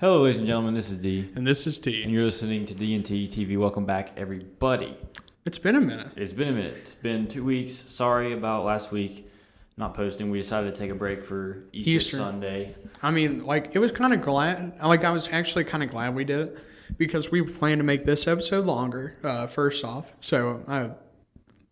Hello, ladies and gentlemen. This is D, And this is T. and you're listening to D&T TV. Welcome back, everybody. It's been a minute. It's been a minute. It's been 2 weeks. Sorry about last week not posting. We decided to take a break for Easter. Sunday. I mean, it was kind of glad. I was actually kind of glad we did it because we planned to make this episode longer, first off. So,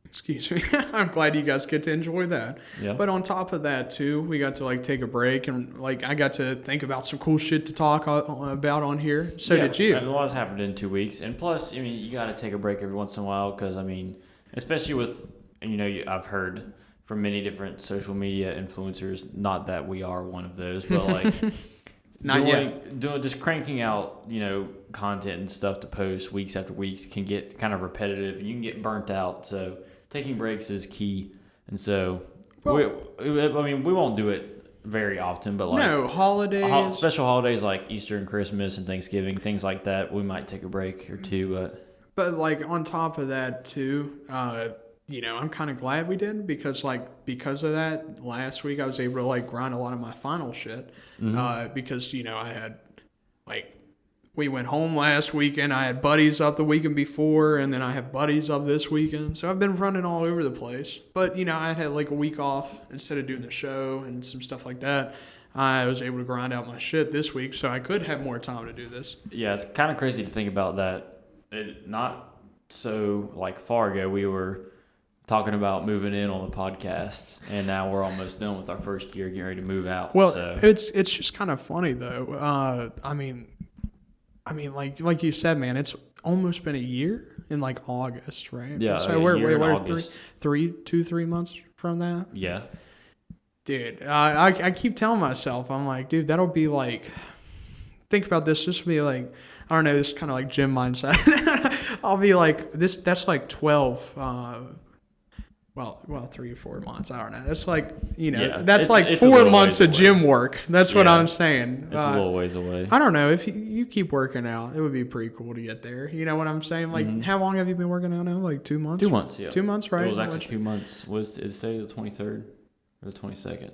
excuse me. I'm glad you guys get to enjoy that. Yeah. But on top of that, too, we got to, take a break. And, I got to think about some cool shit to talk about on here. So did you. And a lot's happened in 2 weeks. And plus, you got to take a break every once in a while because, especially with, I've heard from many different social media influencers, not that we are one of those, but just cranking out, content and stuff to post weeks after weeks can get kind of repetitive. You can get burnt out. So taking breaks is key. And so, we won't do it very often, but holidays, special holidays like Easter and Christmas and Thanksgiving, things like that, we might take a break or two. But on top of that too, I'm kind of glad we did because of that, last week I was able to grind a lot of my final shit. Because, I had we went home last weekend. I had buddies up the weekend before, and then I have buddies up this weekend. So I've been running all over the place. But, I had a week off instead of doing the show and some stuff like that. I was able to grind out my shit this week, so I could have more time to do this. Yeah, it's kind of crazy to think about that. Not so far ago, we were talking about moving in on the podcast, and now we're almost done with our first year, getting ready to move out. Well, so. it's just kind of funny though. Like you said, man, it's almost been a year in August, right? Yeah. So we're 3 months from that. Yeah. Dude, I keep telling myself, I'm like, dude, that'll be think about this. This will be I don't know, this is kind of gym mindset. I'll be this. That's 12. Well, 3 or 4 months. I don't know. That's that's 4 months of gym work. That's what I'm saying. It's a little ways away. I don't know. If you keep working out, it would be pretty cool to get there. You know what I'm saying? How long have you been working out now? 2 months? 2 months, yeah. 2 months, right? It was actually 2 months. Is it today the 23rd or the 22nd?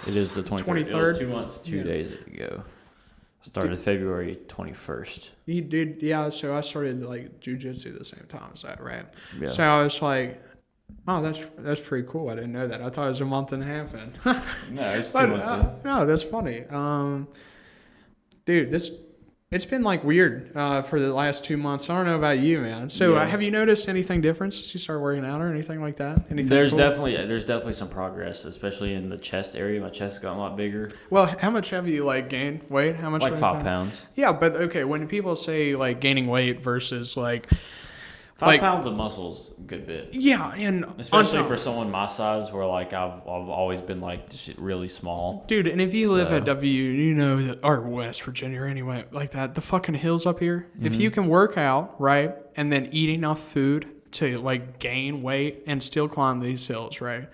It is the 23rd. It was 2 months, 2 days ago. Started February 21st. You did, yeah. So I started jiu-jitsu at the same time as that, right? Yeah. So I was oh, that's pretty cool. I didn't know that. I thought it was a month and a half in. No, it's 2 months in. No, that's funny. Dude, it's been weird for the last 2 months. I don't know about you, man. So have you noticed anything different since you started working out or anything like that? There's definitely some progress, especially in the chest area. My chest got a lot bigger. Well, how much have you gained weight? How much? 5 pounds. Yeah, but okay, when people say gaining weight versus 5 pounds of muscle's a good bit. Yeah, and especially for someone my size, where I've always been just really small. Dude, and if you live at or West Virginia or anyway that, the fucking hills up here. If you can work out right and then eat enough food to gain weight and still climb these hills, right?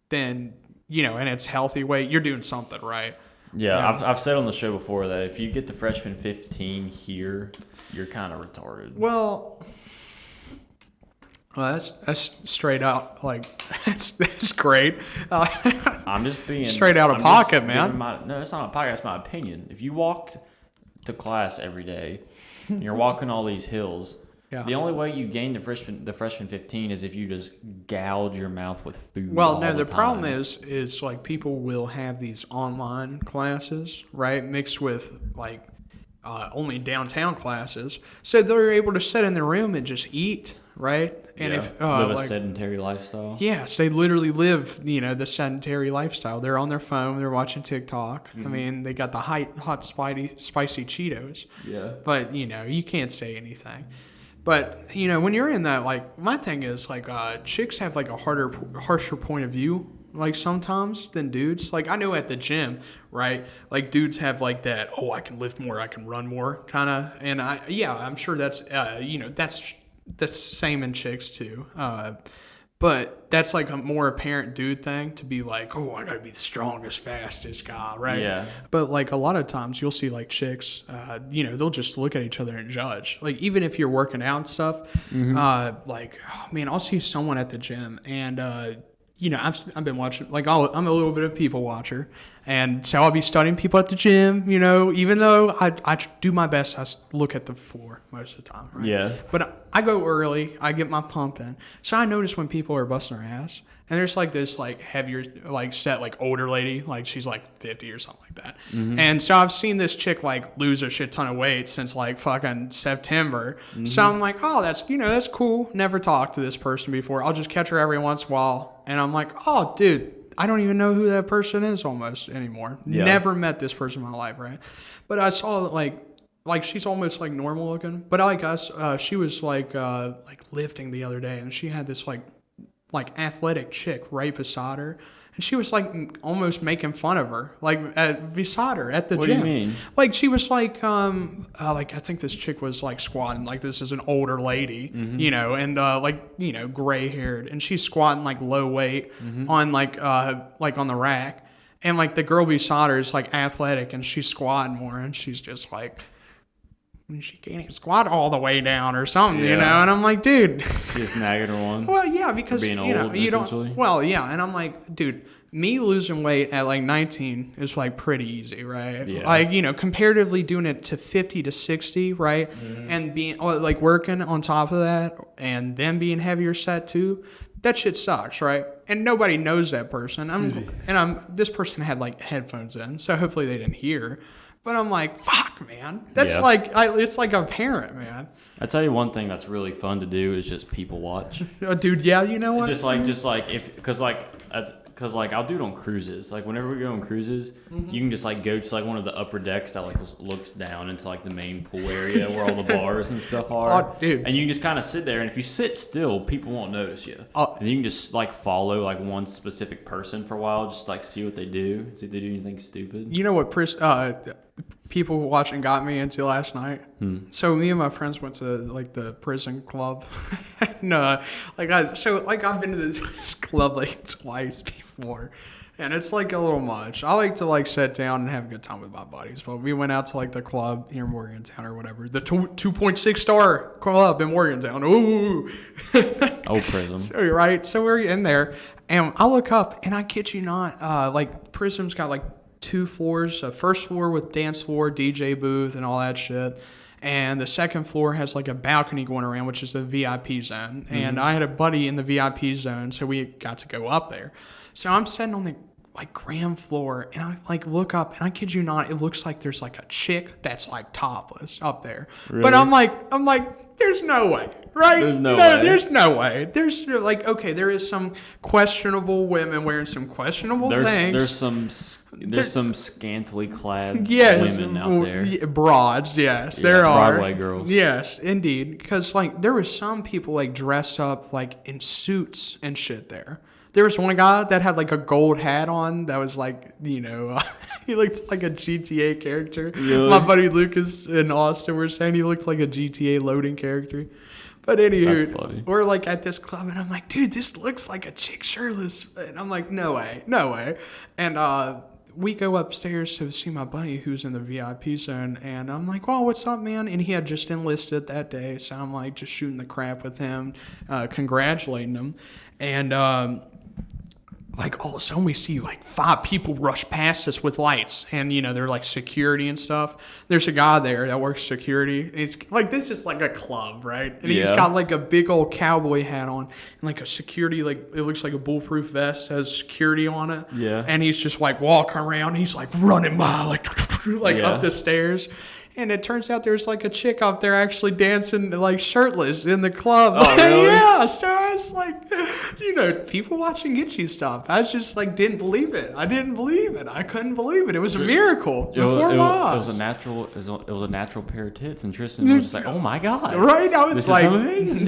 Then and it's healthy weight, you're doing something right. Yeah, I've said on the show before that if you get the freshman 15 here, you're kind of retarded. Well, that's straight out that's great. I'm just being straight out of pocket, man. No, it's not a pocket. That's my opinion. If you walked to class every day, and you're walking all these hills. Yeah. The only way you gain the freshman 15 is if you just gouge your mouth with food. Well, no, the problem is people will have these online classes, right, mixed with only downtown classes, so they're able to sit in their room and just eat. Right? And if live a sedentary lifestyle. Yes, they literally live, the sedentary lifestyle. They're on their phone, they're watching TikTok. They got the hot spicy Cheetos. Yeah. But, you can't say anything. But, when you're in that, my thing is, chicks have, a harsher point of view, sometimes than dudes. I know at the gym, right? Dudes have, that, I can lift more, I can run more, kind of. And, I'm sure that's, that's the same in chicks too. But that's a more apparent dude thing to be I gotta be the strongest, fastest guy, right? Yeah. But a lot of times you'll see chicks, they'll just look at each other and judge. Even if you're working out and stuff, I'll see someone at the gym and, I've been watching, I'm a little bit of a people watcher. And so I'll be studying people at the gym, you know, even though I do my best, I look at the floor most of the time, right? Yeah. But I go early, I get my pump in. So I notice when people are busting their ass, and there's like this like heavier, like set, like older lady, like she's like 50 or something like that. Mm-hmm. And so I've seen this chick like lose a shit ton of weight since like fucking September. Mm-hmm. So I'm like, oh, that's cool. Never talked to this person before. I'll just catch her every once in a while. And I'm like, oh, dude, I don't even know who that person is almost anymore. Yeah. Never met this person in my life, right? But I saw like she's almost like normal looking. But I guess she was like lifting the other day, and she had this like athletic chick right beside her, and she was like almost making fun of her, like beside her at the gym. What do you mean? Like she was like I think this chick was like squatting, like this is an older lady, mm-hmm. you know, and gray haired, and she's squatting like low weight mm-hmm. on like on the rack, and like the girl beside her is like athletic, and she's squatting more, and she's just like, she can't even squat all the way down or something, you know? And I'm like, dude. Just nagging her on. Well, yeah, because, being old, you don't. Well, yeah. And I'm like, dude, me losing weight at like 19 is like pretty easy, right? Yeah. Like, you know, comparatively doing it to 50 to 60, right? Mm-hmm. And being like working on top of that and then being heavier set too. That shit sucks, right? And nobody knows that person. This person had like headphones in, so hopefully they didn't hear. But I'm like, fuck, man. That's it's like a parent, man. I tell you one thing that's really fun to do is just people watch. Dude, yeah, you know what? Because I'll do it on cruises. Like whenever we go on cruises, mm-hmm. you can just like go to like one of the upper decks that like looks down into like the main pool area where all the bars and stuff are. Oh, dude. And you can just kind of sit there, and if you sit still, people won't notice you. And you can just like follow like one specific person for a while, just like see what they do, see if they do anything stupid. You know what people watching got me into last night? So me and my friends went to like the prison club. No, I've been to this club like twice before, and it's like a little much. I like to like sit down and have a good time with my buddies, but we went out to like the club here in Morgantown or whatever, the 2.6 star club in Morgantown. Ooh, old prison. So we're in there, and I look up, and I kid you not, like prison's got like 2 floors, a first floor with dance floor, DJ booth, and all that shit. And the second floor has like a balcony going around, which is the VIP zone. Mm-hmm. And I had a buddy in the VIP zone, so we got to go up there. So I'm sitting on the like ground floor, and I like look up, and I kid you not, it looks like there's like a chick that's like topless up there. Really? But I'm like, there's no way. Right? There's no way. There's no way. There's like, okay, there is some questionable women wearing some questionable things. There's some scantily clad women out there. Broads, yes, there are. Broadway girls. Yes, indeed. Because like there was some people like dressed up like in suits and shit there. There was one guy that had like a gold hat on that was like, you know, he looked like a GTA character. Really? My buddy Lucas and Austin were saying he looked like a GTA loading character. But anywho, we're like at this club, and I'm like, dude, this looks like a chick shirtless. And I'm like, no way. And we go upstairs to see my buddy who's in the VIP zone, and I'm like, well, what's up, man? And he had just enlisted that day, so I'm like just shooting the crap with him, congratulating him. And like all of a sudden we see like 5 people rush past us with lights, and you know they're like security and stuff. There's a guy there that works security. And he's like, this is like a club, right? And he's got like a big old cowboy hat on and like a security, like it looks like a bulletproof vest, has security on it. Yeah. And he's just like walking around. He's like running by like up the stairs. And it turns out there's like a chick up there actually dancing like shirtless in the club. Oh, really? Yeah. So I was like, you know, people watching itchy stuff. I just like didn't believe it. I couldn't believe it. It was a miracle before my eyes. It was a natural pair of tits, and Tristan was just like, oh my god. Right? I was like, let's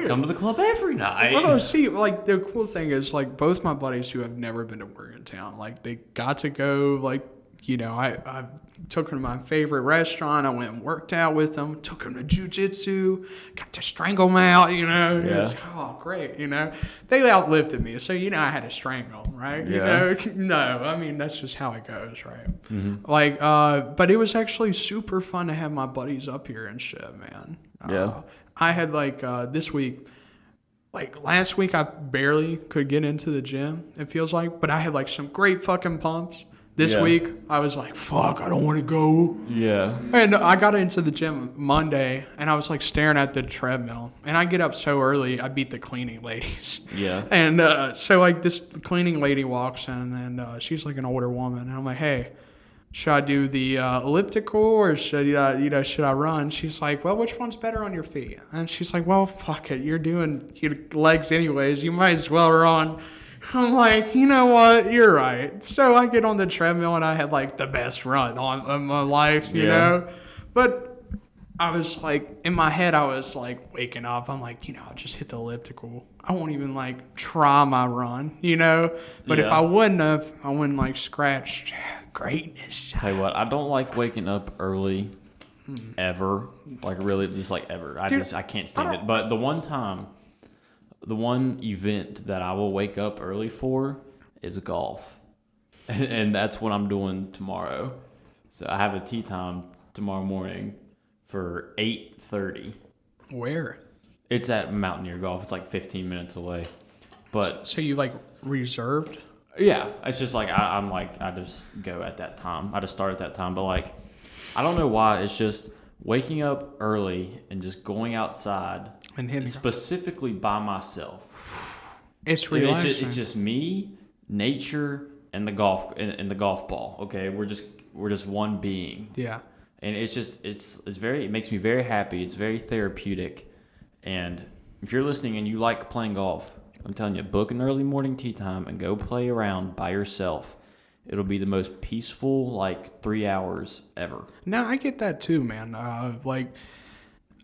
come to the club every night. Oh, see, like the cool thing is like both my buddies who have never been to Morgantown, like they got to go, like, you know, I took them to my favorite restaurant. I went and worked out with them. Took them to jiu-jitsu. Got to strangle them out, you know. Yeah. It's, great, you know. They outlifted me, so, you know, I had to strangle them, right? Yeah. You know? No, I mean, that's just how it goes, right? Mm-hmm. Like, but it was actually super fun to have my buddies up here and shit, man. Yeah. I had, like, this week, like last week I barely could get into the gym, it feels like, but I had like some great fucking pumps. This week I was like, fuck, I don't want to go. Yeah. And I got into the gym Monday and I was like staring at the treadmill, and I get up so early I beat the cleaning ladies. Yeah. And so like this cleaning lady walks in, and she's like an older woman, and I'm like, hey, should I do the elliptical or should I run? She's like, well, which one's better on your feet? And she's like, well, fuck it, you're doing your legs anyways, you might as well run. I'm like, you know what, you're right. So I get on the treadmill and I had like the best run of my life, you know. But I was like, in my head, I was like waking up. I'm like, I'll just hit the elliptical. I won't even like try my run, But if I wouldn't like scratch greatness. Tell you what, I don't like waking up early ever. Like really, just like ever. I can't stand it. But the one event that I will wake up early for is golf. And that's what I'm doing tomorrow. So I have a tee time tomorrow morning for 8:30. Where? It's at Mountaineer Golf. It's like 15 minutes away. But so you like reserved? Yeah, it's just like I just go at that time. I just start at that time. But like, I don't know why. It's just waking up early and just going outside and hitting specifically by myself. It's relaxing. It's just me, nature, and the golf ball. Okay, we're just one being. Yeah. And it makes me very happy. It's very therapeutic. And if you're listening and you like playing golf, I'm telling you, book an early morning tee time and go play around by yourself. It'll be the most peaceful, 3 hours ever. No, I get that too, man.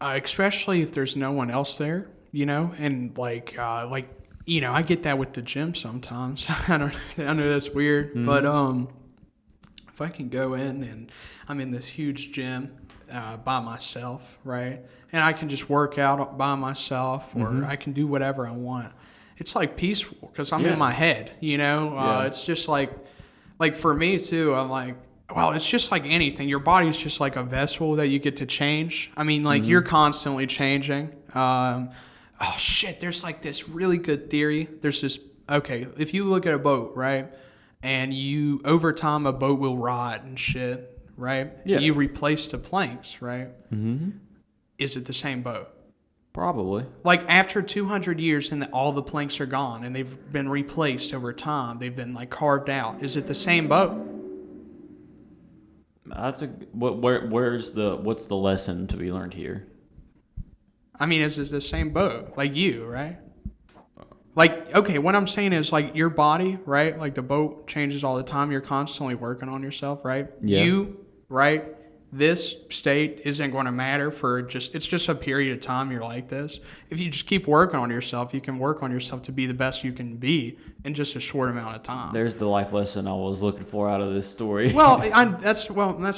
Especially if there's no one else there, and I get that with the gym sometimes. I know that's weird, but if I can go in and I'm in this huge gym by myself, right, and I can just work out by myself, or I can do whatever I want. It's like peaceful because I'm in my head, It's just like for me too. I'm like, well, it's just like anything. Your body's just like a vessel that you get to change. I mean, you're constantly changing. Oh shit, there's like this really good theory. There's this, okay, if you look at a boat, right, and over time a boat will rot and shit, right? Yeah. You replace the planks, right? Mm-hmm. Is it the same boat? Probably. Like after 200 years and all the planks are gone and they've been replaced over time, they've been carved out. Is it the same boat? What's the lesson to be learned here? I mean, is it the same boat? Like you, right? Okay, what I'm saying is your body, right? Like the boat changes all the time. You're constantly working on yourself, right? Yeah. You, right? This state isn't going to matter it's just a period of time you're like this. If you just keep working on yourself, you can work on yourself to be the best you can be in just a short amount of time. There's the life lesson I was looking for out of this story. Well, that's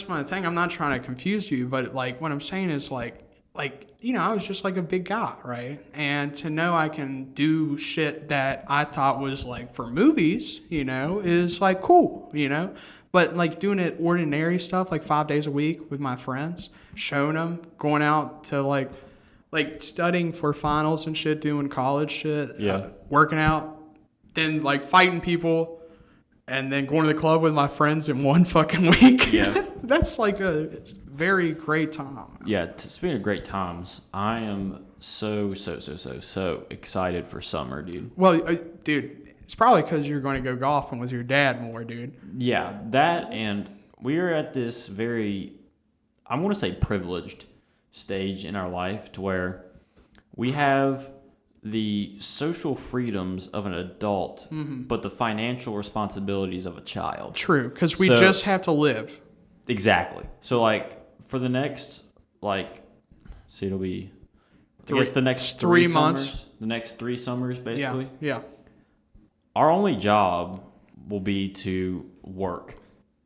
my thing. I'm not trying to confuse you, but what I'm saying is I was just a big guy, right? And to know I can do shit that I thought was for movies, is cool, But doing it ordinary stuff 5 days a week with my friends, showing them, going out to studying for finals and shit, doing college shit, working out, then fighting people, and then going to the club with my friends in one fucking week. Yeah, that's a very great time. Yeah, speaking of great times, I am so excited for summer, dude. Well, dude. It's probably because you're going to go golfing with your dad more, dude. Yeah, that, and we are at this very, I want to say privileged stage in our life to where we have the social freedoms of an adult, but the financial responsibilities of a child. True, because we just have to live. Exactly. So, for the next, it'll be, I guess the next 3 months. Summers, the next 3 summers, basically. Yeah. Our only job will be to work.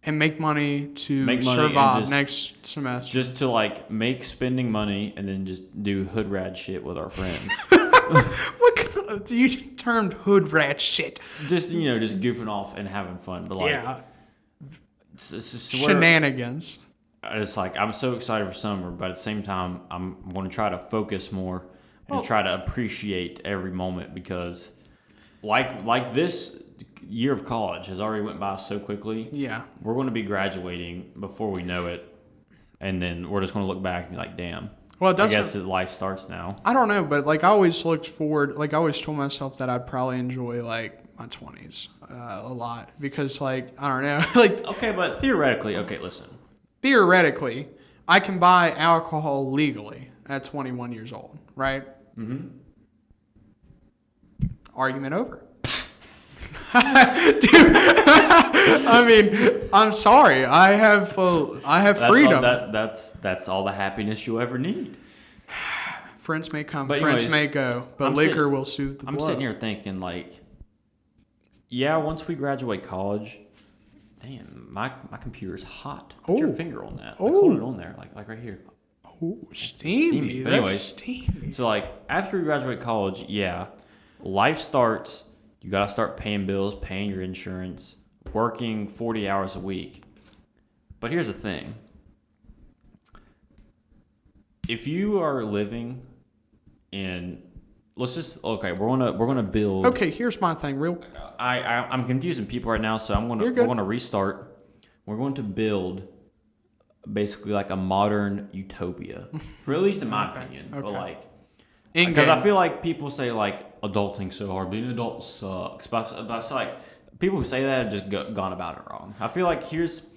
And make money to survive next semester. Just to make spending money and then just do hood rat shit with our friends. What kind of, you termed hood rat shit? Just, just goofing off and having fun. But shenanigans. It's I'm so excited for summer, but at the same time, I'm going to try to focus more and try to appreciate every moment, because like this year of college has already went by so quickly. Yeah. We're going to be graduating before we know it, and then we're just going to look back and be like, damn. Well, I guess life starts now. I don't know, but like I always looked forward. Like I always told myself that I'd probably enjoy like my 20s a lot, because like I don't know, like Okay, but theoretically, listen. Theoretically, I can buy alcohol legally at 21 years old, right? Mm-hmm. Argument over. Dude, I mean, I'm sorry. I have freedom. That's all the happiness you'll ever need. Friends may come, But friends anyways, may go, but liquor will soothe the blow. I'm sitting here thinking, like, yeah, once we graduate college, damn, my computer's hot. Put your finger on that. Like, hold it on there, like right here. Oh, steamy. But anyways, steamy. So like after we graduate college, yeah, life starts. You gotta start paying bills, paying your insurance, working 40 hours a week. But here's the thing: if you are living in, we're gonna build. Okay, here's my thing. I'm confusing people right now, so we're gonna restart. We're going to build basically like a modern utopia, for at least in my opinion. Okay. But like, because I feel like people say like adulting's so hard, being an adult sucks. But I feel like people who say that have just gone about it wrong. I feel like because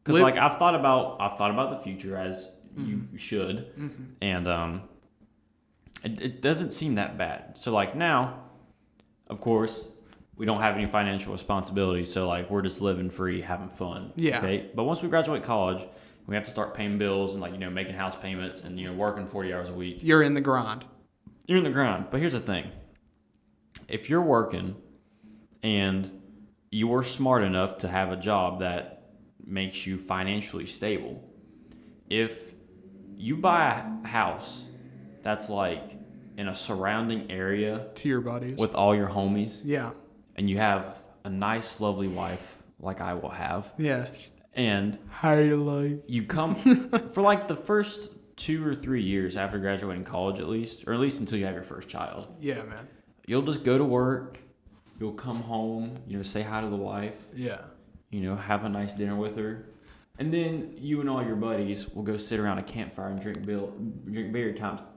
like I've thought about the future, as you should, and it doesn't seem that bad. So like now, of course, we don't have any financial responsibility, so like we're just living free, having fun. Yeah. Okay. But once we graduate college, we have to start paying bills and like making house payments and working 40 hours a week. You're in the grind. You're in the grind. But here's the thing: if you're working and you're smart enough to have a job that makes you financially stable, if you buy a house that's like in a surrounding area to your buddies with all your homies, yeah, and you have a nice, lovely wife like I will have, yes, and highlight, you come for like the first 2 or 3 years after graduating college, at least until you have your first child. Yeah, man. You'll just go to work. You'll come home. Say hi to the wife. Yeah. Have a nice dinner with her, and then you and all your buddies will go sit around a campfire and drink beer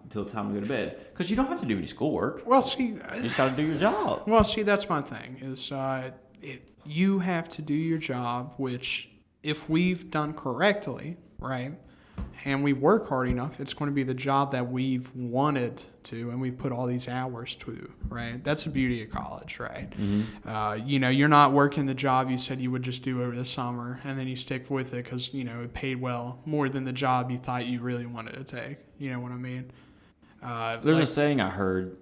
until time to go to bed. Because you don't have to do any schoolwork. Well, see, you just got to do your job. Well, see, that's my thing. Is you have to do your job, which if we've done correctly, right, and we work hard enough, it's going to be the job that we've wanted to, and we've put all these hours to, right? That's the beauty of college, right? Mm-hmm. You're not working the job you said you would just do over the summer, and then you stick with it because, it paid well more than the job you thought you really wanted to take. You know what I mean? There's a saying I heard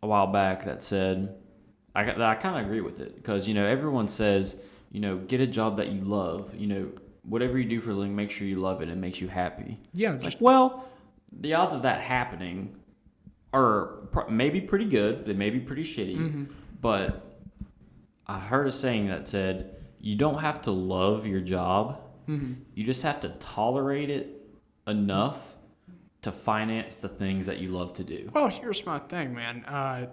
a while back that said, I kind of agree with it, because, everyone says, get a job that you love, whatever you do for a living, make sure you love it and it makes you happy. Yeah. The odds of that happening are maybe pretty good. They may be pretty shitty. Mm-hmm. But I heard a saying that said, you don't have to love your job. Mm-hmm. You just have to tolerate it enough to finance the things that you love to do. Well, here's my thing, man.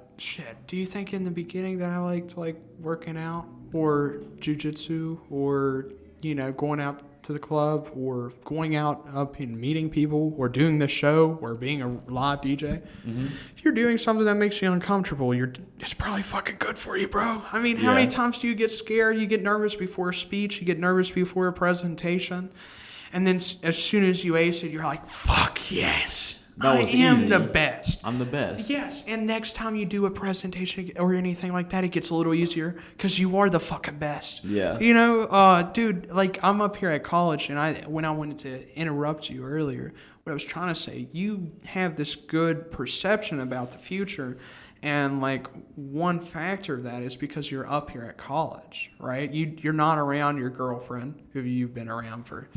Do you think in the beginning that I liked working out or jujitsu or going out to the club or going out up and meeting people or doing this show or being a live DJ? Mm-hmm. If you're doing something that makes you uncomfortable, it's probably fucking good for you, bro. I mean, how many times do you get scared? You get nervous before a speech. You get nervous before a presentation. And then as soon as you ace it, you're like, fuck yes. I am the best. I'm the best. Yes, and next time you do a presentation or anything like that, it gets a little easier because you are the fucking best. Yeah. Dude, I'm up here at college, and when I wanted to interrupt you earlier, what I was trying to say, you have this good perception about the future, and one factor of that is because you're up here at college, right? You're not around your girlfriend who you've been around for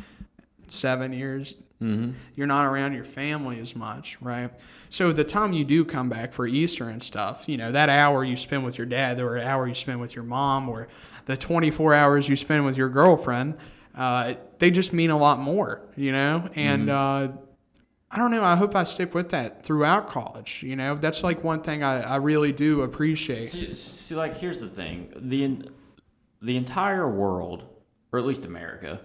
7 years. Mm-hmm. You're not around your family as much, right? So the time you do come back for Easter and stuff, that hour you spend with your dad or an hour you spend with your mom or the 24 hours you spend with your girlfriend, they just mean a lot more, and I don't know. I hope I stick with that throughout college. You know, that's like one thing I really do appreciate. See, like, here's the thing: the entire world, or at least America,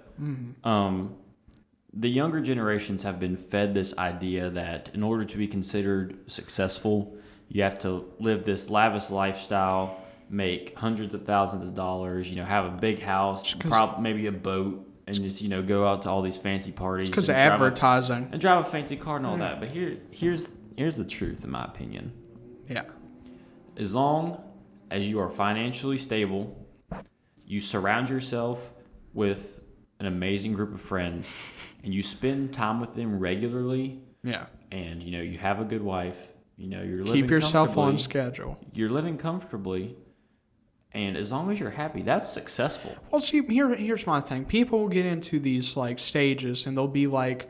the younger generations have been fed this idea that in order to be considered successful, you have to live this lavish lifestyle, make hundreds of thousands of dollars, have a big house, maybe a boat. And just, go out to all these fancy parties. Because of advertising. And drive a fancy car and all that. But here's the truth, in my opinion. Yeah. As long as you are financially stable, you surround yourself with an amazing group of friends, and you spend time with them regularly. Yeah. And, you have a good wife. You're living Keep yourself on schedule. You're living comfortably. And as long as you're happy, that's successful. Well, see, here's my thing. People get into these, like, stages, and they'll be, like,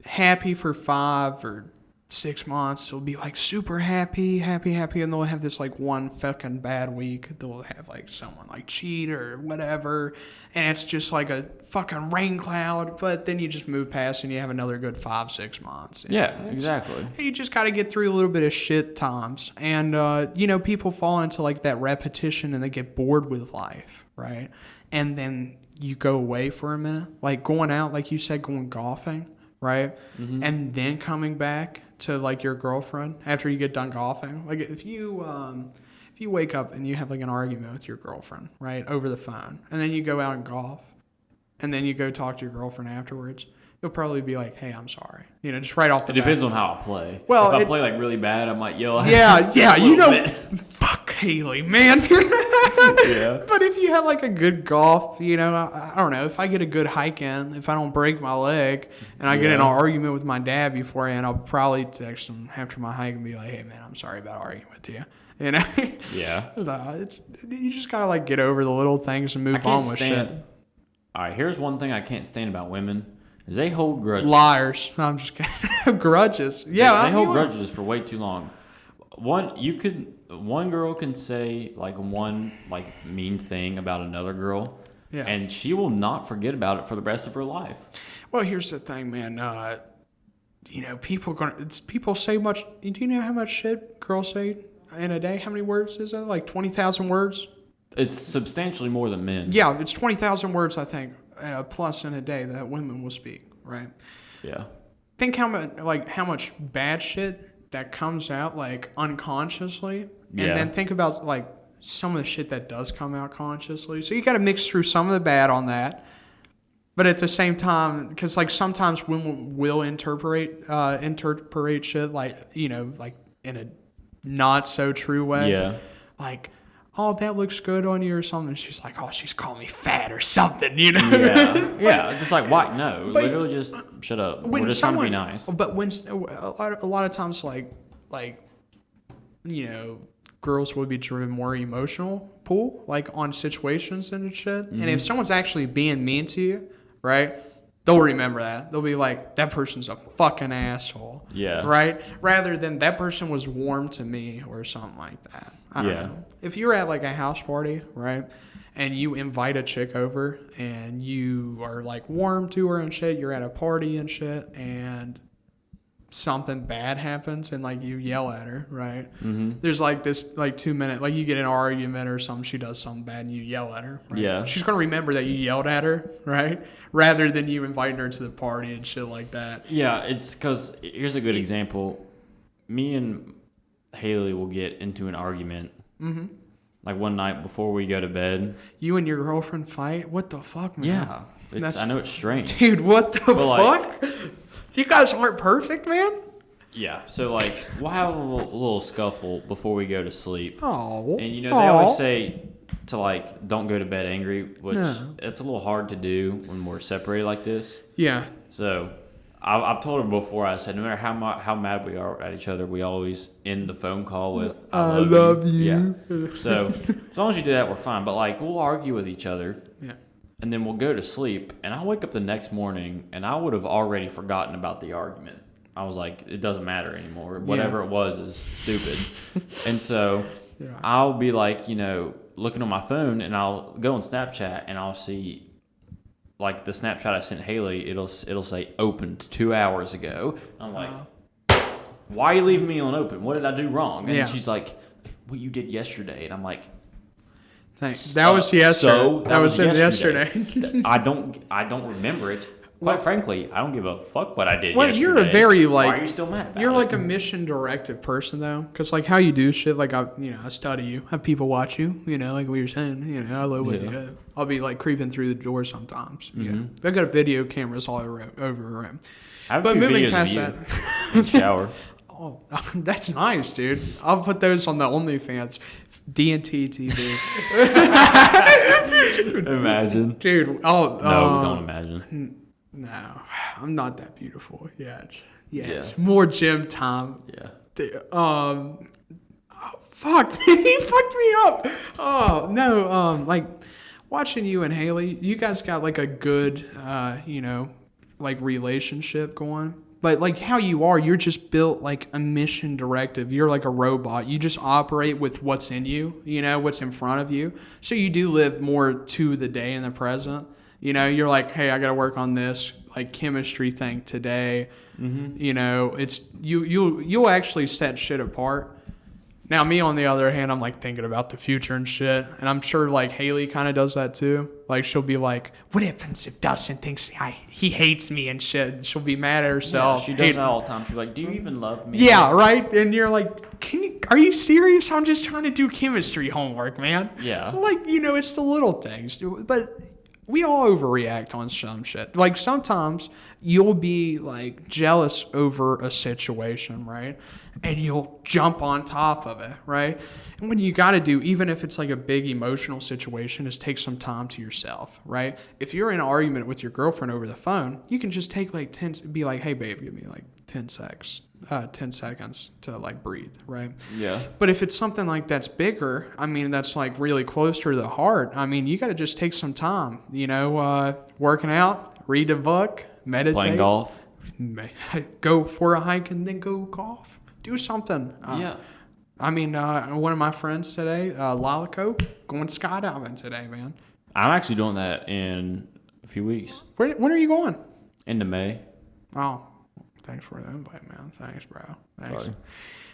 happy for 5 or 6 months. They'll be, like, super happy, and they'll have this, like, one fucking bad week. They'll have, like, someone, like, cheat or whatever, and it's just, like, a fucking rain cloud. But then you just move past, and you have another good 5-6 months. Yeah, exactly. You just got to get through a little bit of shit times. And, people fall into, like, that repetition, and they get bored with life, right? And then you go away for a minute. Like, going out, like you said, going golfing, right? Mm-hmm. And then coming back to, like, your girlfriend after you get done golfing. Like, if you wake up and you have, like, an argument with your girlfriend, right, over the phone, and then you go out and golf, and then you go talk to your girlfriend afterwards, you'll probably be like, hey, I'm sorry. Just right off the bat. It depends on how I play. Well, if I play, like, really bad, I might yell at fuck Haley, man. Yeah. But if you have, like, a good golf, I don't know, if I get a good hike in, if I don't break my leg, and I get in an argument with my dad beforehand, I'll probably text him after my hike and be like, hey, man, I'm sorry about arguing with you. Yeah. You just gotta, like, get over the little things and move on with shit. All right, here's one thing I can't stand about women is they hold grudges. Liars. No, I'm just kidding. Grudges. Yeah, they hold grudges for way too long. One girl can say, like, one, like, mean thing about another girl, and she will not forget about it for the rest of her life. Well, here's the thing, man. People say much. Do you know how much shit girls say in a day? How many words is that? Like 20,000 words? It's substantially more than men. Yeah, it's 20,000 words, I think, plus in a day that women will speak, right? Yeah. Think how much bad shit that comes out, like, unconsciously, and then think about, like, some of the shit that does come out consciously. So you got to mix through some of the bad on that, but at the same time, because, like, sometimes women will interpret shit, like, like, in a not so true way. Yeah. Like, oh, that looks good on you or something. She's like, oh, she's calling me fat or something, Yeah. Just like, why? No. Literally just shut up. We're just trying to be nice. But when a lot of times, like, girls would be driven more emotional pull, like, on situations and shit. Mm-hmm. And if someone's actually being mean to you, right, they'll remember that. They'll be like, that person's a fucking asshole. Yeah. Right? Rather than that person was warm to me or something like that. I don't know. If you're at, like, a house party, right, and you invite a chick over and you are, like, warm to her and shit, you're at a party and shit, and something bad happens and, like, you yell at her, right? Mm-hmm. There's, like, this, like, 2 minute, like, you get in an argument or something, she does something bad and you yell at her, right? Yeah. She's going to remember that you yelled at her, right? Rather than you inviting her to the party and shit like that. Yeah, it's because, here's a good example. Me and Haley will get into an argument, like, one night before we go to bed. You and your girlfriend fight? What the fuck, man? Yeah. I know it's strange. Dude, what the fuck? Like, you guys aren't perfect, man? Yeah, so, like, we'll have a little scuffle before we go to sleep. Oh. And, they always say to, like, don't go to bed angry, which it's a little hard to do when we're separated like this. Yeah. So I've told her before, I said, no matter how mad we are at each other, we always end the phone call with, I love you. Yeah. So as long as you do that, we're fine. But, like, we'll argue with each other. Yeah. And then we'll go to sleep. And I wake up the next morning, and I would have already forgotten about the argument. I was like, it doesn't matter anymore. Whatever it was is stupid. And so I'll be, like, looking on my phone, and I'll go on Snapchat, and I'll see like the Snapchat I sent Haley, it'll say opened 2 hours ago. I'm like, why are you leaving me on open? What did I do wrong? And she's like, what you did yesterday. And I'm like, thanks. That was yesterday. So that was yesterday. I don't remember it. Quite frankly, I don't give a fuck what I did yesterday. You're a very, why are you still mad about it? You're like a mission directive person, though. Because, like, how you do shit, like, I study you. Have people watch you, like we were saying. I live with you. I'll be, like, creeping through the door sometimes. They got video cameras all over around. But moving past that. In the shower. Oh, that's nice, dude. I'll put those on the OnlyFans. D&T TV. Imagine. Dude. No, don't imagine. No, I'm not that beautiful yet. It's more gym time. Yeah. Oh, fuck, he fucked me up. Oh no, like watching you and Haley, you guys got like a good, like relationship going. But like how you are, you're just built like a mission directive. You're like a robot. You just operate with what's in you, what's in front of you. So you do live more to the day in the present. You're like, hey, I got to work on this like chemistry thing today. Mm-hmm. It's you'll actually set shit apart. Now, me on the other hand, I'm like thinking about the future and shit, and I'm sure like Haley kind of does that too. Like she'll be like, what happens if Dustin thinks he hates me and shit? She'll be mad at herself. Yeah, she does that all the time. She's like, do you even love me? Yeah, right. And you're like, are you serious? I'm just trying to do chemistry homework, man. Yeah. Like it's the little things, but. We all overreact on some shit. Like, sometimes you'll be, like, jealous over a situation, right? And you'll jump on top of it, right? And what you got to do, even if it's, like, a big emotional situation, is take some time to yourself, right? If you're in an argument with your girlfriend over the phone, you can just take, like, be like, hey, babe, give me, like, 10 seconds to like breathe, right? Yeah. But if it's something like that's bigger, that's like really close to the heart, you got to just take some time, working out, read a book, meditate. Playing golf. Go for a hike and then go golf. Do something. Yeah. One of my friends today, Lalico, going skydiving today, man. I'm actually doing that in a few weeks. When are you going? Into May. Oh. Thanks for the invite, man. Thanks, bro. Thanks. Sorry.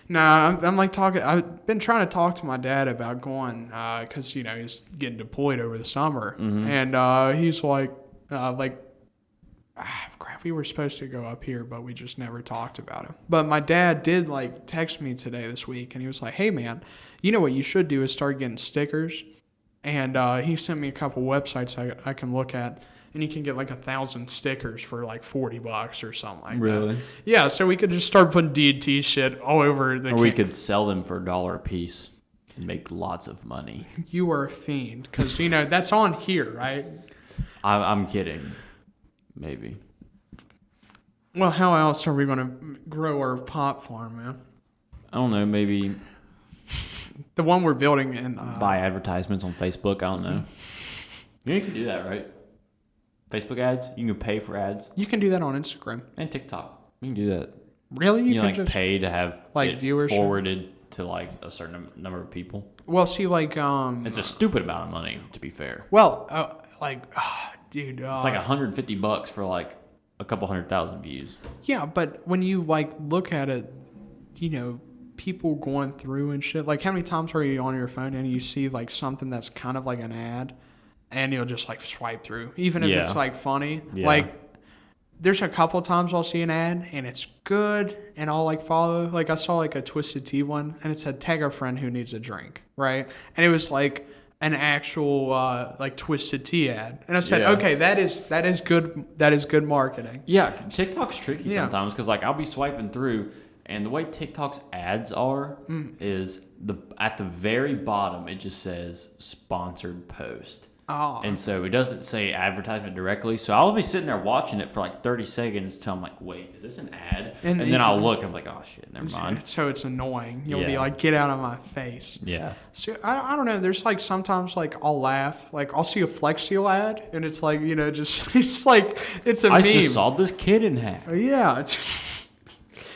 Nah, I'm like talking. I've been trying to talk to my dad about going because he's getting deployed over the summer, and he's like, crap. We were supposed to go up here, but we just never talked about it. But my dad did like text me today this week, and he was like, "Hey, man, you know what you should do is start getting stickers." And he sent me a couple websites I can look at. And you can get like 1,000 stickers for like $40 or something like that. Really? Yeah, so we could just start putting D&T shit all over the. Or we could sell them for $1 a piece and make lots of money. You are a fiend, because that's on here, right? I'm kidding. Maybe. Well, how else are we going to grow our pot farm, man? I don't know. Maybe the one we're building in. Buy advertisements on Facebook. I don't know. You can do that, right? Facebook ads, you can pay for ads. You can do that on Instagram and TikTok. You can do that. Really? You can like just pay to have like it viewers forwarded to like a certain number of people. Well, see, like it's a stupid amount of money, to be fair. Well, dude, it's like $150 for like a couple 100,000 views. Yeah, but when you like look at it, people going through and shit. Like, how many times are you on your phone and you see like something that's kind of like an ad? And you'll just like swipe through, even if it's like funny. Yeah. Like, there's a couple times I'll see an ad and it's good, and I'll like follow. Like, I saw like a Twisted Tea one, and it said tag a friend who needs a drink, right? And it was like an actual like Twisted Tea ad, and I said, okay, that is good. That is good marketing. Yeah, TikTok's tricky sometimes because like I'll be swiping through, and the way TikTok's ads are is at the very bottom it just says sponsored post. Oh. And so it doesn't say advertisement directly. So I'll be sitting there watching it for like 30 seconds till I'm like, wait, is this an ad? And then I'll look and I'm like, oh shit, never mind. So it's annoying. You'll be like, get out of my face. Yeah. So I don't know. There's like sometimes like I'll laugh. Like I'll see a Flex Seal ad and it's like, just it's like it's a meme. I just sawed this kid in half. Yeah.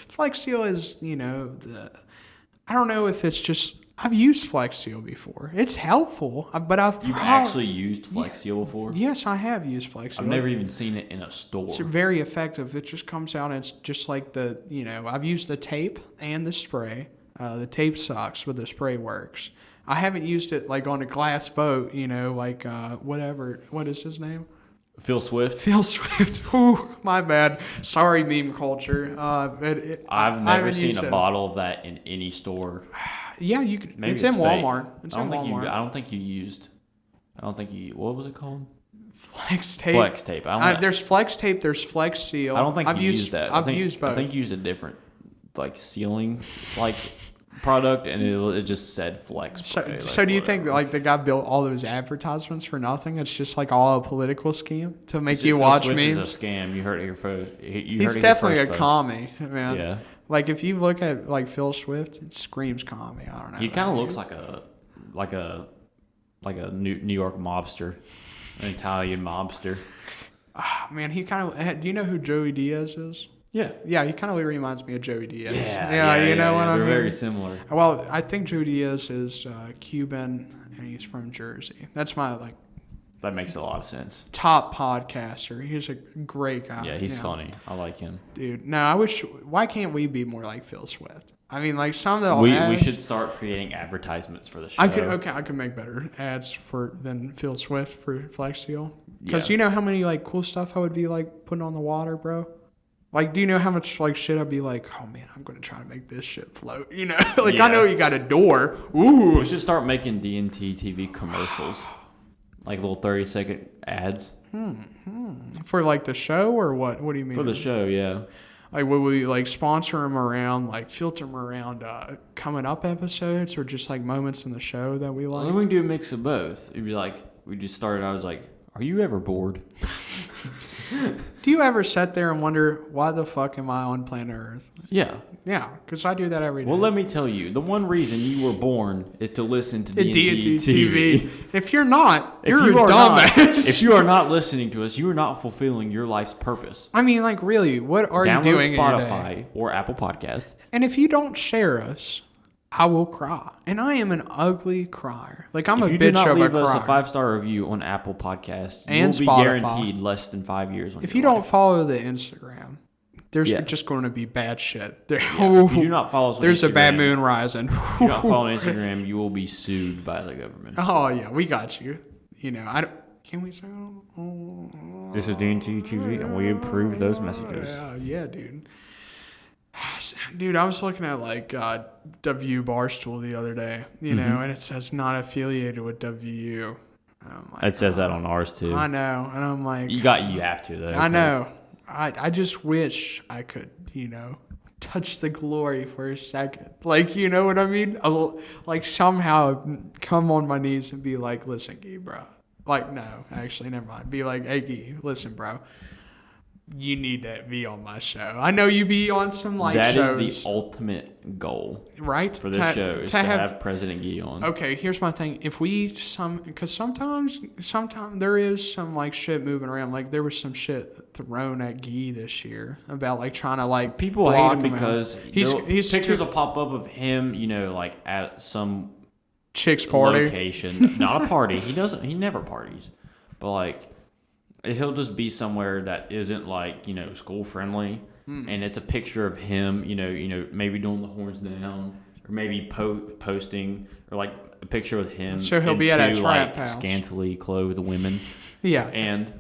Flex Seal is, I don't know if it's just I've used Flex Seal before. It's helpful, but You've actually used Flex Seal before? Yes, I have used Flex Seal. I've never even seen it in a store. It's very effective. It just comes out and it's just like I've used the tape and the spray. The tape sucks, but the spray works. I haven't used it like on a glass boat, whatever. What is his name? Phil Swift? Phil Swift. Ooh, my bad. Sorry, meme culture. I've never seen a bottle of that in any store. Yeah, you could. Maybe it's in fake. Walmart. It's in Walmart. I don't think you. What was it called? Flex tape. Flex tape. There's Flex tape. There's Flex Seal. I don't think I've used that. I've used both. I think you used a different sealing product, and it just said Flex. So do you think that the guy built all those advertisements for nothing? It's just all a political scheme to make you watch memes. It's a scam. You heard it here first. He's definitely a commie, man. Yeah. If you look at Phil Swift, it screams commie. I don't know. He kind of looks like a New York mobster, an Italian mobster. Man, he kind of. Do you know who Joey Diaz is? Yeah. Yeah, he kind of reminds me of Joey Diaz. Yeah, you know what I mean? They're very similar. Well, I think Joey Diaz is Cuban and he's from Jersey. That's my That makes a lot of sense. Top podcaster. He's a great guy. Yeah, he's funny. I like him. Dude, no, I wish. Why can't we be more like Phil Swift? I mean, some of the we should start creating advertisements for the show. I could make better ads than Phil Swift for Flex Seal. Because you know how many cool stuff I would be putting on the water, bro? Do you know how much shit I'd be oh man, I'm gonna try to make this shit float. I know you got a door. Ooh. We should start making DNT TV commercials, little 30-second ads. For the show or what? What do you mean? For the show, yeah. Will we sponsor them around, filter them around coming up episodes, or just moments in the show that we like? Well, we can do a mix of both. It'd be we just started. I was are you ever bored? Do you ever sit there and wonder, why the fuck am I on planet Earth? Yeah. Yeah, because I do that every day. Well, let me tell you, the one reason you were born is to listen to DNT TV. If you're not, you're a dumbass. If you are not listening to us, you are not fulfilling your life's purpose. I mean, really, what are you doing in your day? Spotify or Apple Podcasts. And if you don't share us, I will cry. And I am an ugly crier. I'm a bitch of a crier. If you do not leave us a 5-star review on Apple Podcasts, you will be guaranteed less than 5 years. If you don't follow the Instagram, there's just going to be bad shit. If you do not follow us on there's Instagram, a bad moon rising. If you do not follow on Instagram, you will be sued by the government. Oh, yeah. We got you. Can we say? This is DNT TV, and we approve those messages. Yeah, dude. Dude, I was looking at WU Barstool the other day, and it says not affiliated with WU. It says that on ours too. I know, and I'm you have to though. I know. I just wish I could, touch the glory for a second. You know what I mean? Somehow come on my knees and be listen, Gee, bro. No, actually, never mind. Be hey, Gee, listen, bro. You need to be on my show. I know you be on some shows. That is the ultimate goal, right? For this show is to have President Gee on. Okay, here's my thing. If we because sometimes there is some shit moving around. There was some shit thrown at Gee this year about trying to people hate him because he's pictures will pop up of him, at some chick's party location, not a party. He never parties, but he'll just be somewhere that isn't school friendly, and it's a picture of him, maybe doing the horns down, or maybe posting, or a picture with him. So he'll be at a trap house. Scantily clothed women. Yeah, and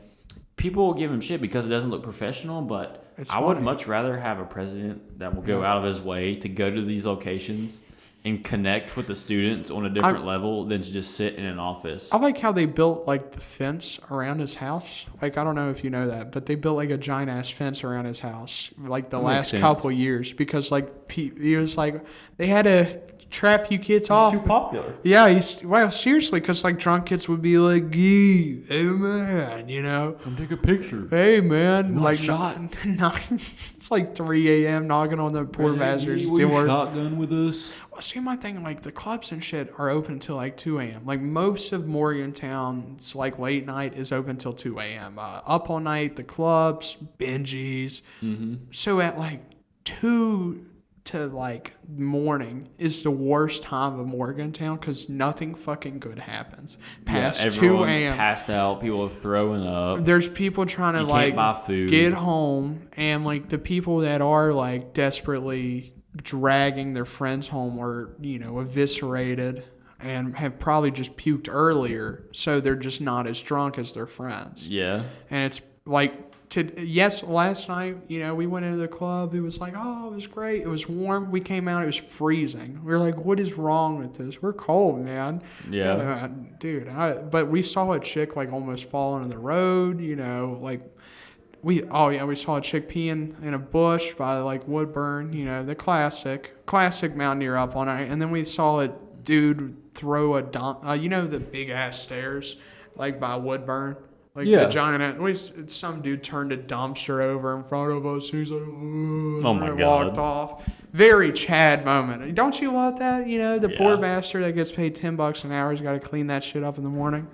people will give him shit because it doesn't look professional. But I would much rather have a president that will go out of his way to go to these locations and connect with the students on a different level than to just sit in an office. I like how they built the fence around his house. I don't know if you know that, but they built a giant ass fence around his house the last couple years because he was they had to trap you kids off. He's too popular. Yeah, seriously, because drunk kids would be Gee, hey man, come take a picture. Hey man, shot. It's 3 a.m. knocking on the poor bastards' door. Shotgun with us. Well, see, my thing, the clubs and shit are open until 2 a.m. Most of Morgantown's late night is open till 2 a.m. Up all night, the clubs, binges. Mm-hmm. So at 2 to like morning is the worst time of Morgantown because nothing fucking good happens past 2 everyone's a.m. passed out. People are throwing up. There's people trying to You like can't buy food. get home, and like the people that are like desperately dragging their friends home are, you know, eviscerated and have probably just puked earlier, so they're just not as drunk as their friends. Yeah. And it's like last night, you know, we went into the club. It was like, oh, it was great. It was warm. We came out. It was freezing. We were like, what is wrong with this? We're cold, man. Yeah. Dude. But we saw a chick like almost fall into the road. You know, like we saw a chick peeing in a bush by like Woodburn. You know, the classic Mountaineer up on it. And then we saw a dude throw you know, the big ass stairs like by Woodburn. Like the giant, some dude turned a dumpster over in front of us. He's like, oh my God. Walked off. Very Chad moment. Don't you want that? You know, the poor bastard that gets paid $10 an hour has got to clean that shit up in the morning.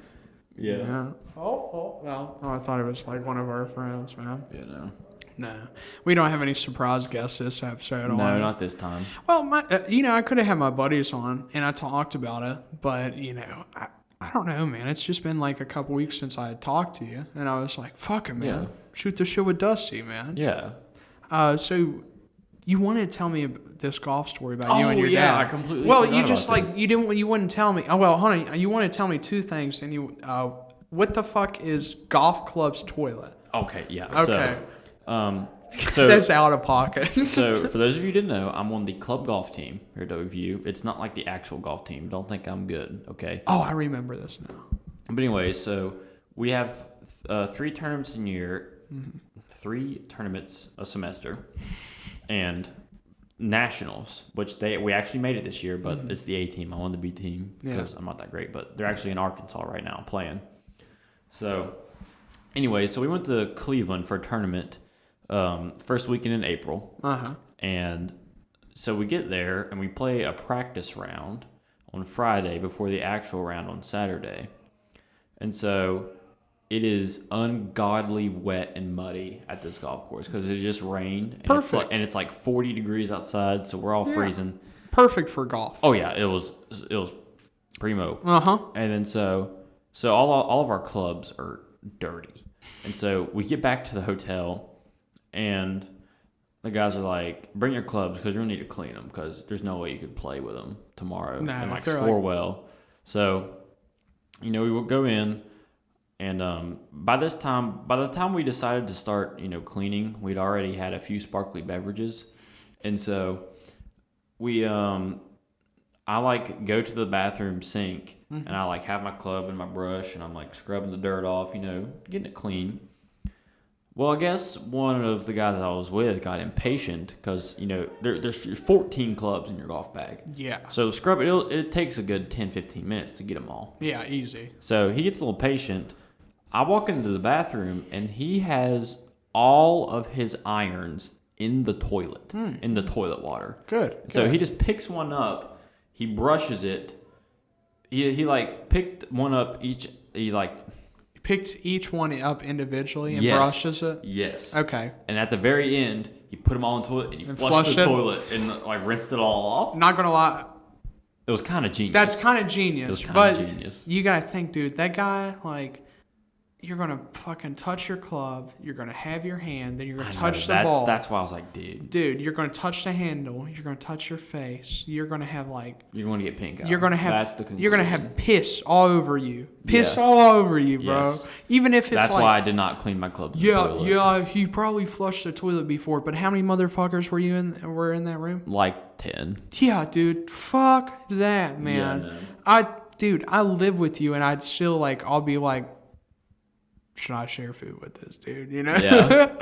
Yeah. Well, I thought it was like one of our friends, man. Yeah, no. No, we don't have any surprise guests this episode. No, not this time. Well, I could have had my buddies on and I talked about it, but you know, I don't know, man. It's just been like a couple weeks since I had talked to you, and I was like, fuck it, man. Yeah. Shoot the shit with Dusty, man. Yeah. So you wanted to tell me this golf story about you and your yeah, dad. I completely Well, forgot you just about like, this. you wouldn't tell me. Oh, well, honey, you want to tell me two things, and what the fuck is golf club's toilet? Okay, yeah. Okay. So That's out of pocket. So, for those of you who didn't know, I'm on the club golf team here at WVU. It's not like the actual golf team. Don't think I'm good, okay? Oh, I remember this now. But anyway, so we have 3 tournaments a year, 3 tournaments a semester, and nationals, which we actually made it this year, but it's the A team. I won the B team because I'm not that great, but they're actually in Arkansas right now playing. So, anyway, so we went to Cleveland for a tournament. First weekend in April. And so we get there and we play a practice round on Friday before the actual round on Saturday. And so it is ungodly wet and muddy at this golf course because it just rained. And it's like 40 degrees outside, so we're all freezing. Perfect for golf. Oh yeah, it was primo. And then so all of our clubs are dirty. And so we get back to the hotel. And the guys are like, bring your clubs because you're going to need to clean them because there's no way you could play with them tomorrow and like score well. So, you know, we would go in and by the time we decided to start, you know, cleaning, we'd already had a few sparkly beverages. And so we, I like go to the bathroom sink and I like have my club and my brush and I'm like scrubbing the dirt off, you know, getting it clean. Well, I guess one of the guys I was with got impatient because, you know, there's 14 clubs in your golf bag. Yeah. So scrub it takes a good 10, 15 minutes to get them all. Yeah, easy. So he gets a little patient. I walk into the bathroom and he has all of his irons in the toilet, in the toilet water. Good. So he just picks one up. He brushes it. He like picked one up each. He like picks each one up individually and brushes it? Yes. Okay. And at the very end, he put them all in the toilet and he flushed the toilet and like rinsed it all off. Not going to lie. It was kind of genius. That's kind of genius. It was kind of genius. You got to think, dude, that guy, like, you're going to fucking touch your club. You're going to have your hand. Then you're going to touch the ball. That's why I was like, dude. Dude, you're going to touch the handle. You're going to touch your face. You're going to have like. You're going to get pink eye. You're going to have. That's the conclusion. You're going to have piss all over you. Piss all over you, bro. Yes. Even if it's That's like. why I did not clean my club. Yeah. He probably flushed the toilet before. But how many motherfuckers were in that room? Like 10. Yeah, dude. Fuck that, man. Yeah, no. I live with you, and I'd still like. I'll be like. Should I share food with this dude? You know? Yeah.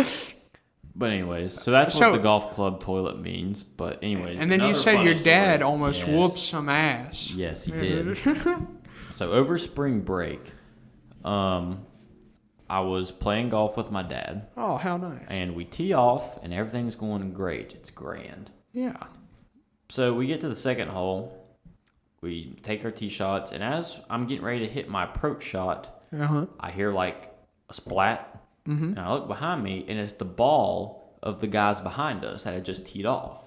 But anyways, so that's what the golf club toilet means. But anyways. And then you said your dad almost whooped some ass. Yes, he did. So over spring break, I was playing golf with my dad. Oh, how nice. And we tee off, and everything's going great. It's grand. Yeah. So we get to the second hole. We take our tee shots, and as I'm getting ready to hit my approach shot, I hear like a splat, and I look behind me, and it's the ball of the guys behind us that had just teed off.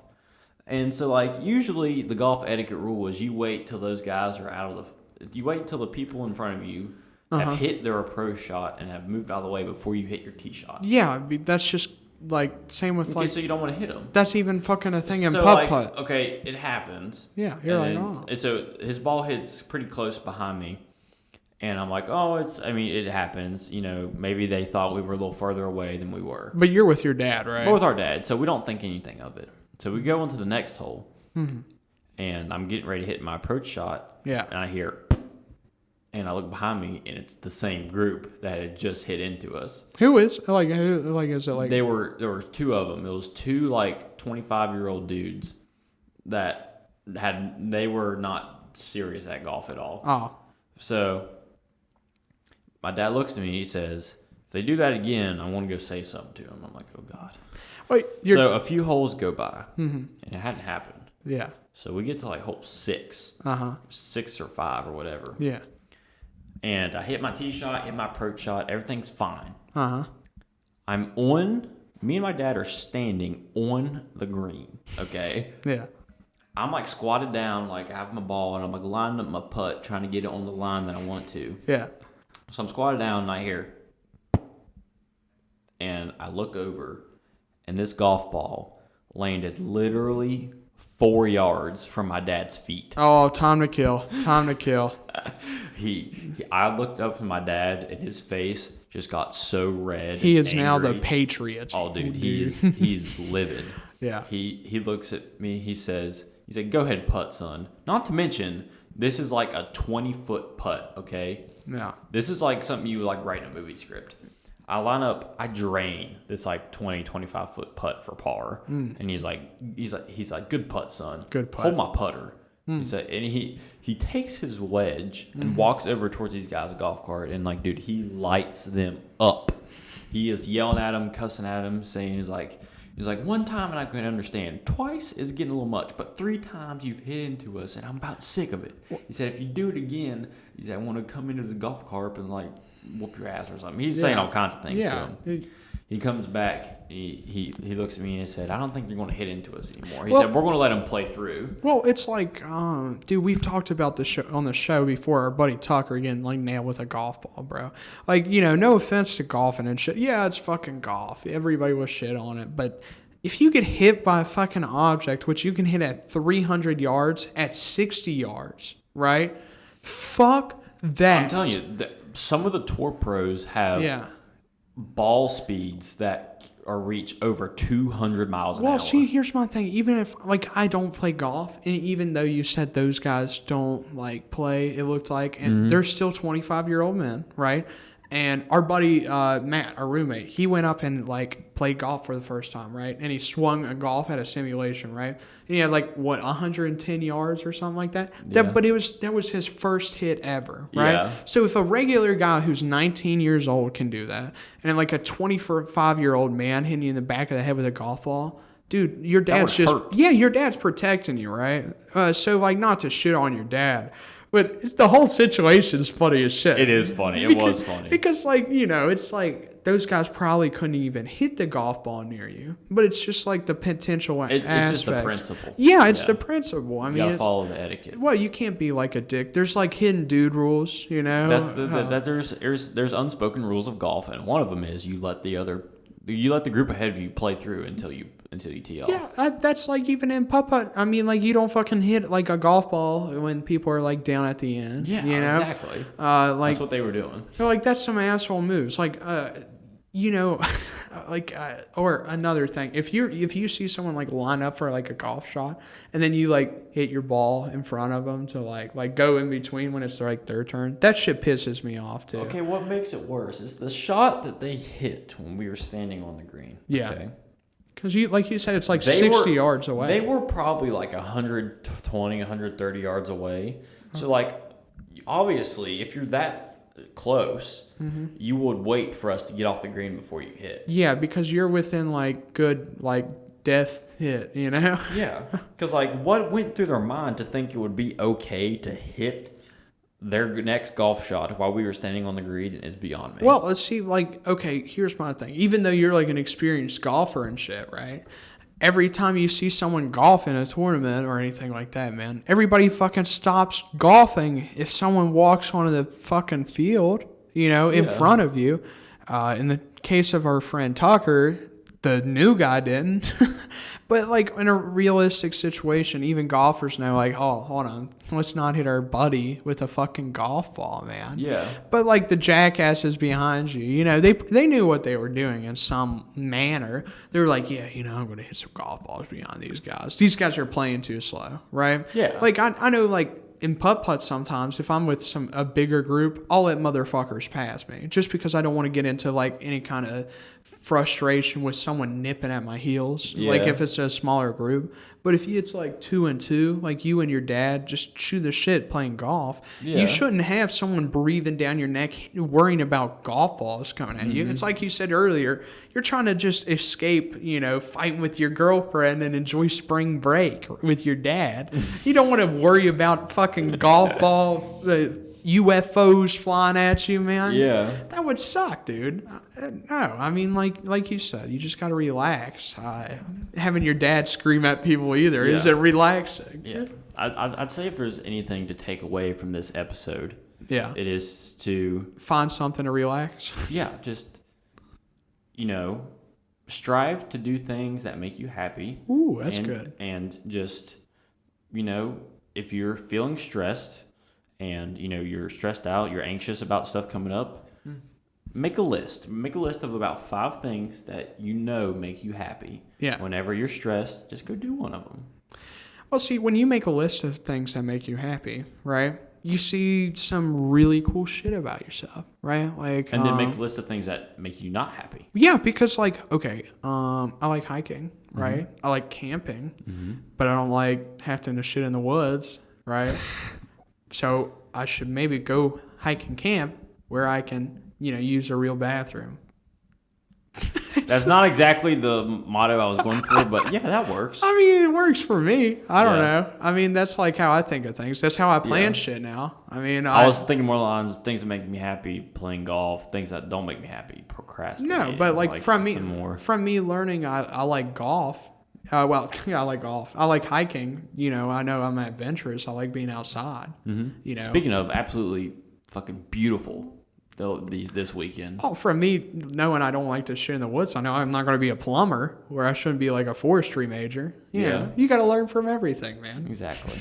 And so, like, usually the golf etiquette rule is you wait till those guys are you wait until the people in front of you have hit their approach shot and have moved out of the way before you hit your tee shot. Yeah, that's just like same with so you don't want to hit them. That's even fucking a thing in putt. Okay, it happens. Yeah, you're like, oh. And so his ball hits pretty close behind me. And I'm like, it happens. You know, maybe they thought we were a little further away than we were. But you're with your dad, right? We're with our dad, so we don't think anything of it. So we go into the next hole, and I'm getting ready to hit my approach shot. Yeah. And I hear, and I look behind me, and it's the same group that had just hit into us. Is it like? There were two of them. It was two, like, 25-year-old dudes that they were not serious at golf at all. Oh. So my dad looks at me and he says, if they do that again, I want to go say something to them. I'm like, oh, God. Wait, so a few holes go by, and it hadn't happened. Yeah. So we get to, like, hole 6. 6 or 5 or whatever. Yeah. And I hit my tee shot, hit my approach shot. Everything's fine. Me and my dad are standing on the green, okay? Yeah. I'm, like, squatted down, like, I have my ball, and I'm, like, lining up my putt, trying to get it on the line that I want to. Yeah. So I'm squatted down, and I hear, and I look over, and this golf ball landed literally 4 yards from my dad's feet. Oh, time to kill. Time to kill. I looked up to my dad, and his face just got so red. He is angry. Now the Patriots. Oh, dude, he's livid. Yeah. He looks at me. He said, "Go ahead, putt, son." Not to mention, this is like a 20-foot putt. Okay. Yeah. This is like something you like write in a movie script. I drain this like 20, 25-foot putt for par. And he's like, good putt, son. Good putt. Hold my putter. He said, and he takes his wedge and walks over towards these guys' golf cart, and like, dude, he lights them up. He is yelling at them, cussing at them, saying he's like, one time and I can understand. Twice is getting a little much, but 3 times you've hit into us, and I'm about sick of it. He said, if you do it again, he said, I want to come into the golf cart and like whoop your ass or something. He's saying all kinds of things to him. He comes back, he looks at me and he said, I don't think you're going to hit into us anymore. He said, we're going to let him play through. Well, it's like, dude, we've talked about this on the show before. Our buddy Tucker getting like nailed with a golf ball, bro. Like, you know, no offense to golfing and shit. Yeah, it's fucking golf. Everybody was shit on it. But if you get hit by a fucking object, which you can hit at 300 yards, at 60 yards, right? Fuck that. I'm telling you, some of the tour pros have ball speeds that are reach over 200 miles an hour. Well, see, here's my thing. Even if, like, I don't play golf, and even though you said those guys don't, like, play, it looked like, and they're still 25-year-old men, right? And our buddy, Matt, our roommate, he went up and, like, played golf for the first time, right? And he swung a golf at a simulation, right? And he had, like, 110 yards or something like that? Yeah. But that was his first hit ever, right? Yeah. So if a regular guy who's 19 years old can do that, and, like, a 25-year-old man hitting you in the back of the head with a golf ball, dude, your dad's your dad's protecting you, right? So, like, not to shit on your dad, but the whole situation's funny as shit. It is funny. It was funny. Because, like, you know, it's like those guys probably couldn't even hit the golf ball near you. But it's just like the potential aspect. It's just the principle. Yeah, it's the principle. I mean, you gotta follow the etiquette. Well, you can't be like a dick. There's like hidden dude rules, you know. There's unspoken rules of golf, and one of them is you let the group ahead of you play through until you tee off. Yeah, that's like even in putt-putt. I mean, like, you don't fucking hit like a golf ball when people are like down at the end. Yeah, you know? Exactly. Like, that's what they were doing. Like, that's some asshole moves. Like, you know, like, or another thing. If you see someone like line up for like a golf shot, and then you like hit your ball in front of them to like go in between when it's like their turn, that shit pisses me off too. Okay, what makes it worse is the shot that they hit when we were standing on the green. Yeah. Okay? Because like you said, it's like 60 yards away. They were probably like 120, 130 yards away. So, like, obviously, if you're that close, you would wait for us to get off the green before you hit. Yeah, because you're within, like, good, like, death hit, you know? Yeah. Because, like, what went through their mind to think it would be okay to hit their next golf shot while we were standing on the green is beyond me. Well, let's see, like, okay, here's my thing. Even though you're like an experienced golfer and shit, right? every time you see someone golf in a tournament or anything like that, man, everybody fucking stops golfing if someone walks onto the fucking field, in front of you. In the case of our friend Tucker, the new guy didn't. But, like, in a realistic situation, even golfers know, like, oh, hold on, let's not hit our buddy with a fucking golf ball, man. Yeah. But, like, the jackasses behind you, they knew what they were doing in some manner. They were like, yeah, I'm going to hit some golf balls beyond these guys. These guys are playing too slow, right? Yeah. Like, I know, like, in putt-putt sometimes, if I'm with a bigger group, I'll let motherfuckers pass me just because I don't want to get into, like, any kind of frustration with someone nipping at my heels, like if it's a smaller group. But if it's like 2 and 2, like you and your dad just shoot the shit playing golf, you shouldn't have someone breathing down your neck worrying about golf balls coming at you. It's like you said earlier, you're trying to just escape, fighting with your girlfriend and enjoy spring break with your dad. You don't want to worry about fucking golf ball UFOs flying at you, man. Yeah. That would suck, dude. No, I mean, like you said, you just got to relax. Having your dad scream at people either isn't relaxing. Yeah. I'd say if there's anything to take away from this episode, it is to find something to relax. Yeah, just, strive to do things that make you happy. Ooh, that's good. And just, if you're feeling stressed, and you're stressed out, you're anxious about stuff coming up, make a list of about 5 things that make you happy. Whenever you're stressed, just go do one of them. Well, see, when you make a list of things that make you happy, right, you see some really cool shit about yourself, right? Like, and then make a list of things that make you not happy. Yeah, because okay, I like hiking, right? I like camping, but I don't like having to shit in the woods, right? So I should maybe go hike and camp where I can, use a real bathroom. That's not exactly the motto I was going for, but yeah, that works. I mean, it works for me. I don't know. I mean, that's like how I think of things. That's how I plan shit now. I mean, I was thinking more along things that make me happy, playing golf, things that don't make me happy, procrastinating. No, but like from me learning, I like golf. I like golf. I like hiking. I know I'm adventurous. I like being outside. Speaking of, absolutely fucking beautiful this weekend. Oh, from me knowing I don't like to shit in the woods, I know I'm not going to be a plumber where I shouldn't be like a forestry major. You got to learn from everything, man. Exactly.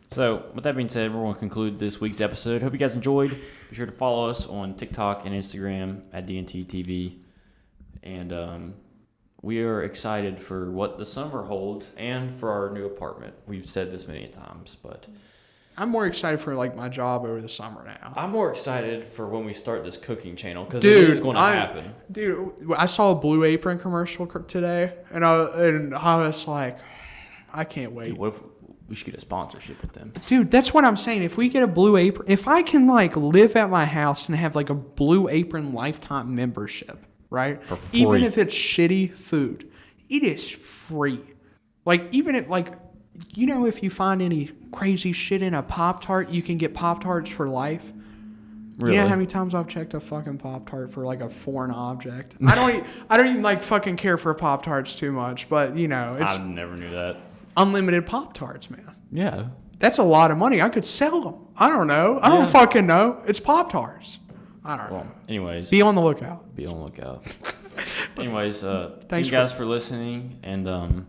So, with that being said, we're going to conclude this week's episode. Hope you guys enjoyed. Be sure to follow us on TikTok and Instagram at DNTTV. And we are excited for what the summer holds and for our new apartment. We've said this many times, but I'm more excited for like my job over the summer now. I'm more excited for when we start this cooking channel because it is going to happen. Dude, I saw a Blue Apron commercial today, and I was like, I can't wait. Dude, what if we should get a sponsorship with them? Dude, that's what I'm saying. If we get a Blue Apron, if I can like live at my house and have like a Blue Apron lifetime membership, right? For free. Even if it's shitty food, it is free. Like even if like, if you find any crazy shit in a Pop-Tart, you can get Pop-Tarts for life. Really? You know how many times I've checked a fucking Pop-Tart for like a foreign object? I don't even like fucking care for Pop-Tarts too much, but it's I never knew that. unlimited Pop-Tarts, man. Yeah. That's a lot of money. I could sell them. I don't know. I don't fucking know. It's Pop-Tarts. I don't know. Anyways. Be on the lookout. Anyways, thank you guys for listening, and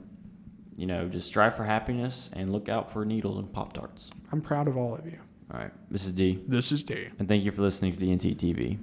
just strive for happiness and look out for needles and Pop-Tarts. I'm proud of all of you. All right. This is D. This is D. And thank you for listening to DNT TV.